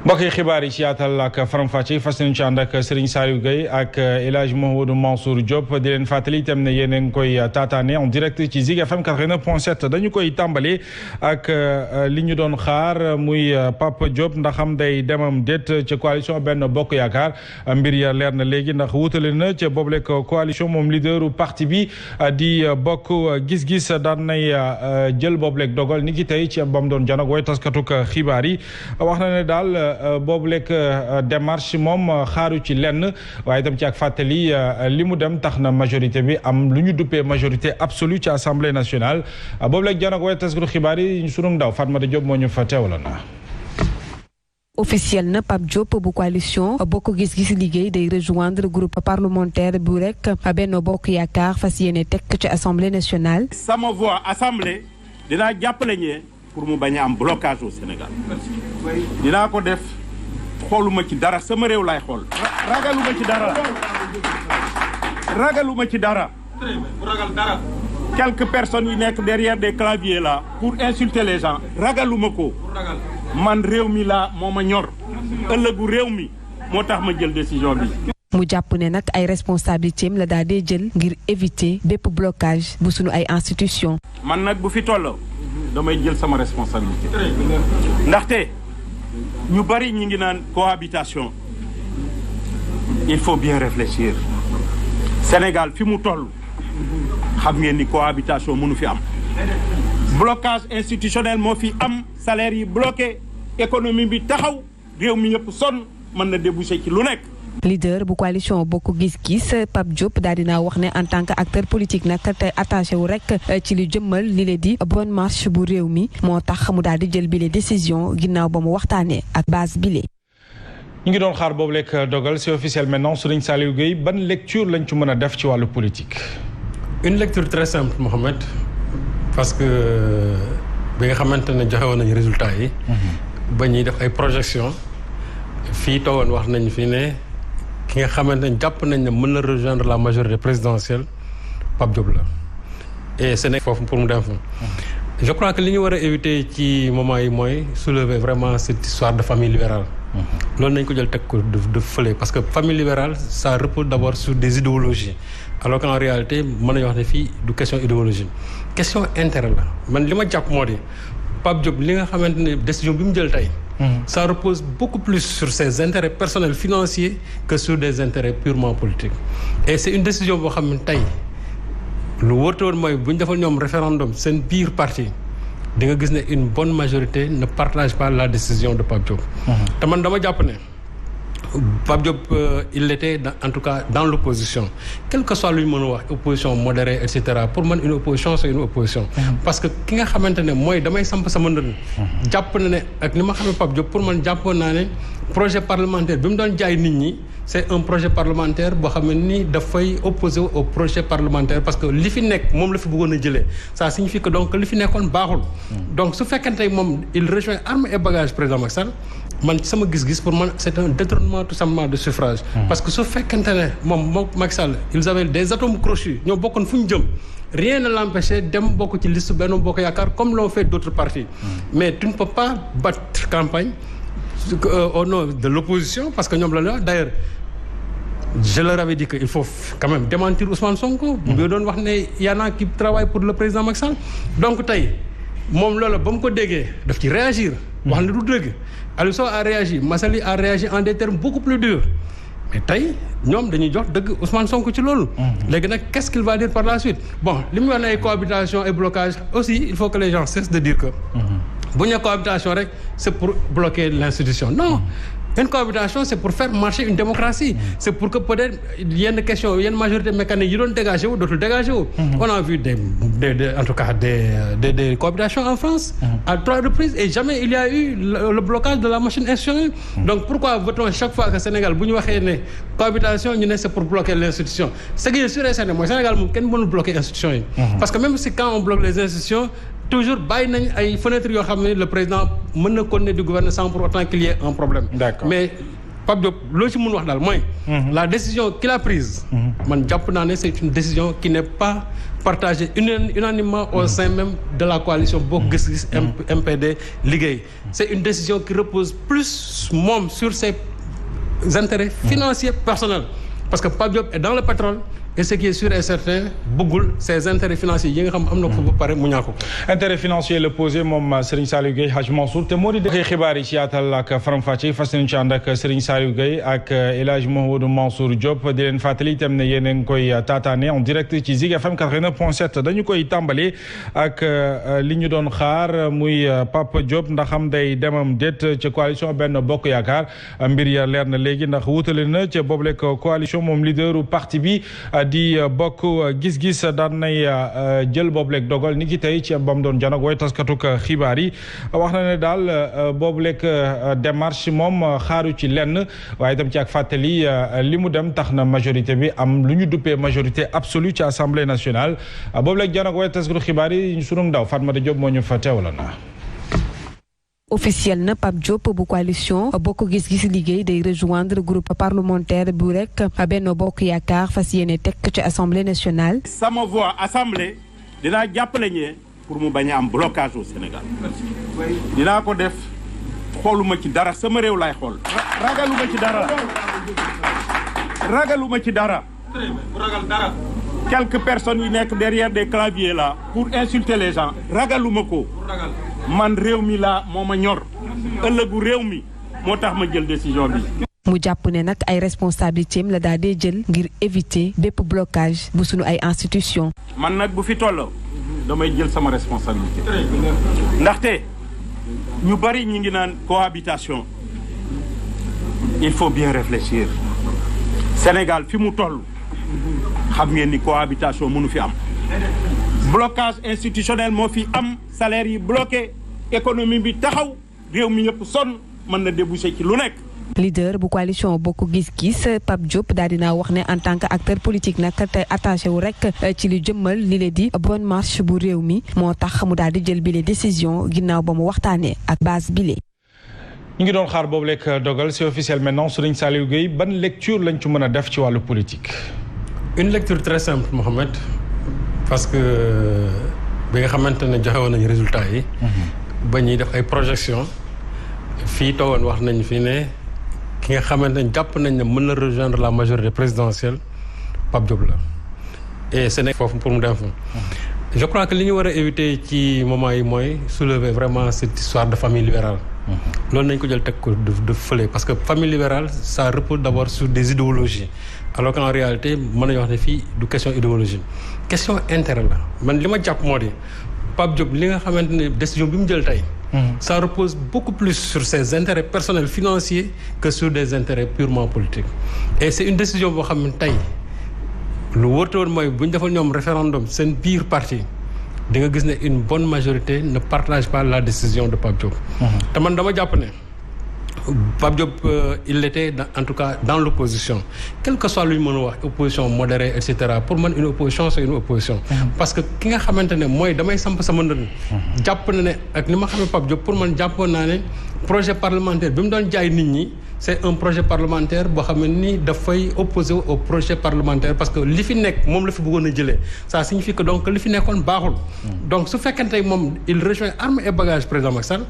mbokk yi xibaar yi ci yaatal ak faram-fàcce fas nañu ci ànd ak Serigne Saliou Gueye ak El Hadj Mouhamadou Mansour Diop di leen fàttali itam ne yéen a ngi koy taataane en direct ci Zik FM 89.7 dañu koy tàmbali ak li ñu doon xaar muy Pape Diop ndax am day demam déet ca coalition Benno Bokk Yaakaar mbir ya leer na léegi ndax wutale na ca boobule coalition moom leaderu parti bi di bokk gis-gis daan nay jël boobule dogal ni ki tey ci bam doon janog way taskatuk xibaar yi wax na ne daal boobu lekk démarche moom xaaru ci lenn waaye itam ci ak fàttali li mu dem tax na majorité bi am lu ñu duppee majorité absolue ci assemblée nationale boobu lekk janog way taskatu xibaar yi sunu ndaw Fatmata Diop moo ñu fa teewaloon na officiel na Pape Diop bu coalition bokk gis-gis liggéey day rejoindre groupe parlementaire bu rek Benno Bokk Yaakaar fas yéene tekk ci assemblée nationale. sama voix assemblée dinaa jàppale ñee pour mu bañ a am blocage au Sénégal dinaa ko def xooluma ci dara sama réew laay xool ragaluma ci dara ragal dara quelques personnes yi nekk derrière des claviers là pour insulter les gens ragaluma ko man réew mi laa moo ma ñor ëllëgu réew mi moo tax ma jël décision bi. mu jàpp ne nag ay responsabilités la daal di jël ngir éviter bépp blocage bu sunu ay institutions. man nag bu fi tolloo damay jël sama responsabilité ndaxte ñu bari ñi ngi naan cohabitation il faut bien réfléchir Sénégal fi mu toll xam ngeen ni cohabitation mënu fi am blocage institutionnel moo fi am salaire yi bloqué économie bi taxaw réew mi yëpp sonn mën na déboucher ci lu nekk. leader bu coalition bokk gis-gis Pape Diop daal dinaa wax ne en tant que acteur politique nag te attaché wu rek ci li jëmmal li leen di bonne marche bu réew mi moo tax mu daal di jël bile décision ginnaaw ba mu waxtaanee ak base bile. ñu ngi doon xaar boobu lekk dogal c'est officiel maintenant Serigne Saliou Gueye ban lecture lañ ci mën a def ci wàllu politique. une lecture très simple Mohamed parce que bi nga xamante ne joxe woon nañu résultats yi. ba ñuy def ay projections fii toogoon wax nañ fi ne. ki nga xamante ne jàpp nañ ne mën na rejoindre la majorité présidentielle Pape Diop la et ce n'est foofu pour mu dem fa. Je crois que li ñu war a éviter ci moment yi mooy soulever vraiment cette histoire de famille libérale. loolu nañ ko jël teg ko de fële parce que famille libérale ça repose d'abord sur des idéologies alors qu'en réalité mën nañu wax ne fii du question idéologie question intérêt la man li ma jàpp moo di Pape Diop li nga xamante ne décision bi mu jël tey. Ça repose beaucoup plus sur ses intérêts personnels financiers que sur des intérêts purement politiques et c'est une décision boo xam ne tey lu wóorte woon mooy bu ñu defal ñoom référendum seen biir parti di nga gis ne une bonne majorité ne partage pas la décision de Pape Diop. te man dama jàpp ne Pape Diop il était en tout cas dans l'opposition quel que soit lu ñu mën a wax opposition modérée et cetera pour man une opposition c'est une opposition. parce que ki nga xamante ne mooy damay samp sama ndënd. jàpp na ne ak ni ma xamee Pape Diop pour man jàppoon naa ne projet parlementaire bi mu doon jaay nit ñi c'est un projet parlementaire boo xam ne ni dafay opposé au projet parlementaire parce que li fi nekk moom la fi bëggoon a jëlee ça signifie que donc li fi nekkoon baaxul. donc su fekkente moom il rejoint armes et bagages président Macky Sall man sama gis-gis pour man c'est un détournement tout simplement de suffrage. parce que su fekkente ne moom Macky Sall ils avaient des atomes crochus ñoo bokkoon fu ñu jëm. rien ne l'empêchait dem bokk ci liste Benno Bokk Yaakaar comme l'ont fait d'autres partis. mais tu ne peux pas battre campagne au nom de l'opposition parce que ñoom la wax d'ailleurs je leur avais dit que il faut quand même démentir Ousmane Sonko. bi doon wax ne y en a qui travaillent pour le président Macky Sall. donc tey moom loolu ba mu ko déggee daf ci réagir. wax ne du dëgg Aliou Sow a réagi Massaly a réagi en des termes beaucoup plus durs mais tey ñoom dañuy jox dëgg Ousmane Sonko ci loolu. léegi nag qu'est-ce qu'il va dire par la suite bon li mu wax ne ay cohabitation et blocage aussi il faut que les gens cessent de dire que. bu ñu cohabitation rek c'est pour bloquer l'institution non. une cohabitation c'est pour faire marcher une démocratie c'est pour que peut-être yenn question yenn majorité mécanique yi doon dégagé wu dootul dégagé wu on a vu des en tout cas des cohabitations en France à 3 reprises et jamais il y a eu le blocage de la machine institutionnelle donc pourquoi veut-on chaque fois que Sénégal bu ñu waxee ne cohabitation ñu ne c'est pour bloquer l'institution ce qui est sûr et certain mooy Sénégal moom kenn mënul bloquer institutions yi parce que même si quand on bloque les institutions toujours bàyyi nañ ay fenêtres yoo xam ne le président mën na continuer di gouverner sans pour autant qu'il y ait un problème. D'accord. Mais Pape Diop loo ci mun wax daal mooy. la décision qu'il a prise. man jàpp naa ne c'est une décision qui n'est pas partagée unanimement au sein même de la coalition Bokk Gis Gis MPD Liggéey. c'est une décision qui repose plus moom sur ses intérêts financiers personnels parce que Pape Diop est dans le pétrole. et ce qui est sûr et certain bëggul ses intérêts financiers yi nga xam am na ko ba pare mu ñàkk ko. intérêt financier la posé moom Serigne Saliou Gueye Hadj Mansour te moo di dëkk xibaar yi ci yaatal ak faram-fàcce fas nañu ci ànd ak Serigne Saliou Gueye ak El Hadj Mouhamadou Mansour Diop di leen fàttali itam ne yéen a ngi koy taataane en direct ci Zik FM 89.7 dañu koy tàmbali ak li ñu doon xaar muy Pape Diop ndax am day demam déet ci coalition Benno Bokk Yaakaar mbir ya leer na léegi ndax wutale na ci boobule coalition moom leaderu parti bi. di bokk gis-gis daan nay jël boobuleeg dogal ni ki tey ci bam doon janog way taskatuk xibaar yi wax na ne daal boobuleeg démarche moom xaaru ci lenn waaye itam ci ak fàttali li mu dem tax na majorité bi am lu ñu duppee majorité absolue ci assemblée nationale boobuleeg janog way taskatuk xibaar yi sunu ndaw Fatmata Diop moo ñu fa teewla na officiel na Pape Diop bu coalition Bokk Gis Gis Liggéey day rejoindre groupe parlementaire bu rek Benno Bokk Yaakaar fas yéene tekk ci assemblée nationale. sama voix assemblée dinaa jàppale ñee pour mu bañ a am blocage au Sénégal dinaa ko def xooluma ci dara sama réew laay xool ragaluma ci dara ragal dara quelques personnes yi nekk derrière des claviers là pour insulter les gens ragaluma ko. man réew mi laa moo ma ñor ëllëgu réew mi moo tax ma jël décision bi. mu jàpp ne nag ay responsabilités am la daa dee jël ngir éviter bépp blocage bu sunu ay institutions. man nag bu fi tolloo damay jël sama responsabilité ndaxte ñu bari ñi ngi naan cohabitation il faut bien réfléchir Sénégal fi mu toll xam ngeen ni cohabitation mënu fi am. blocage institutionnel moo fi am salaire yi bloqué économie bi taxaw réew mi yëpp sonn mën na déboucher ci lu nekk. leader bu coalition Bokk Gis Gis Pape Diop daal dinaa wax ne en tant que acteur politique nag te attaché wu rek ci li jëmmal li leen di bonne marche bu réew mi moo tax mu daal di jël bile décision ginnaaw ba mu waxtaanee ak base bile. ñu ngi doon xaar boobu lekk dogal c'est officiel maintenant Serigne Saliou Gueye ban lecture lañ ci mën a def ci wàllu politique. une lecture très simple Mohamed. parce que bi nga xamante ne joxe woon nañu résultats yi. ba ñuy def ay projections fii toogoon wax nañ fi ne ki nga xamante ne jàpp nañ ne mën na rejoindre la majorité présidentielle Pape Diop la et ce n'est foofu pour mu dem fa. je crois que li ñu war a éviter ci moment yi mooy soulever vraiment cette histoire de famille libérale. loolu nañ ko jël teg ko de fële parce que famille libérale ça repose d'abord sur des idéologies. alors qu'en réalité mën nañu wax ne fii du question idéologie question intérêt la man li ma jàpp moo di Pape Diop li nga xamante ne décision bi mu jël tey. ça repose beaucoup plus sur ses intérêts personnels financiers que sur des intérêts purement politiques. et c'est une décision boo xam ne tey lu wërte woon mooy bu ñu defoon ñoom référendum seen biir parti di nga gis ne une bonne majorité ne partage pas la décision de Pape Diop. te man dama jàpp ne. Pape Diop il était en tout cas dans l'opposition quel que soit lu ñu mën a wax opposition modérée et cetera pour man une opposition c'est une opposition. parce que ki nga xamante ne mooy damay samp sama ndënd. jàpp na ne ak li ma xamee Pape Diop pour man jàppoon naa ne projet parlementaire bi mu doon jaay nit ñi c'est un projet parlementaire boo xam ne ni dafay opposé au projet parlementaire parce que li fi nekk moom la fi bëggoon a jëlee ça signifie que donc li fi nekkoon baaxul. donc su fekkente moom il rejoint armes et bagages président Macky Sall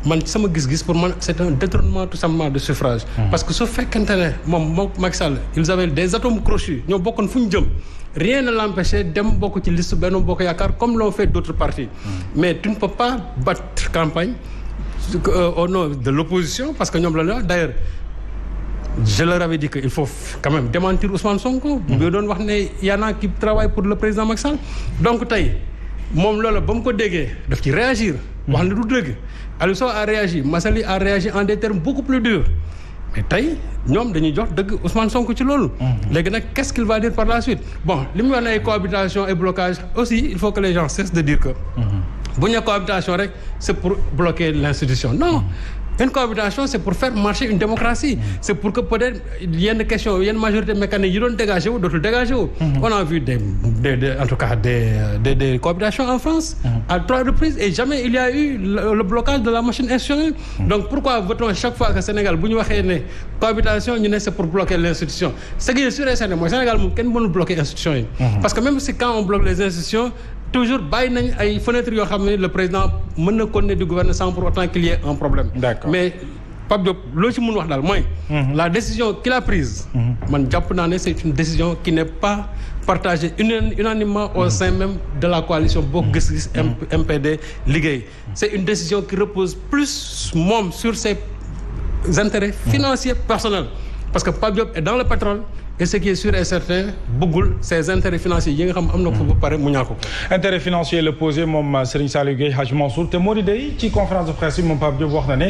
man sama gis-gis pour man c'est un détournement tout simplement de suffrage. parce que su fekkente ne moom Macky Sall ils avaient des atomes crochus ñoo bokkoon fu ñu jëm rien ne l'empêchait dem bokk ci liste Benno Bokk Yaakaar comme l'ont fait d'autres partis. mais tu ne peux pas battre campagne au nom de l'opposition parce que ñoom la d'ailleurs je leur avais dit que il faut quand même démentir Ousmane Sonko. bi doon wax ne y en a qui travaillent pour le président Macky Sall. donc tey moom loolu ba mu ko déggee daf ci réagir. wax ne du dëgg Aliou Sow a réagi Massaly a réagi en des termes beaucoup plus durs mais tey ñoom dañuy jox dëgg Ousmane Sonko ci loolu. léegi nag qu'est-ce qu'il va dire par la suite bon li mu wax ne ay cohabitation et blocage aussi il faut que les gens cessent de dire que. bu ñu cohabitation rek c'est pour bloquer l'institution non une cohabitation c'est pour faire marcher une démocratie c'est pour que peut-être yenn question yenn majorité mécanique yi doon dégagé wu dootul dégagé wu on a vu en tout cas des cohabitations en France à 3 reprises et jamais il y a eu le blocage de la machine institutionnelle donc pourquoi veut-on chaque fois que Sénégal bu ñu waxee ne cohabitation ñu ne c'est pour bloquer l'institution ce qui est sûr et certain mooy Sénégal moom kenn mënul bloquer institution yi parce que même si quand on bloque les institutions toujours bàyyi nañ ay fenêtres yoo xam ne le président mën na continuer di gouverner sans pour autant qu'il y ait un problème. D'accord. Mais Pape Diop loo ci mun wax daal mooy. la décision qu'il a prise. man jàpp naa ne c'est une décision qui n'est pas partagée unanimement au sein même de la coalition Bokk Gis Gis MPD liggéey. c'est une décision qui repose plus moom sur ses intérêts financiers personnels parce que Pape Diop est dans le pétrole. et ce qui est sûr et certain bëggul ses intérêts financiers yi nga xam am na ko ba pare mu ñàkk ko. intérêt financier le posé moom Serigne Saliou Gueye Hadj Mansour te moo di day ci conférence de presse yi moom Pape Diop wax na ne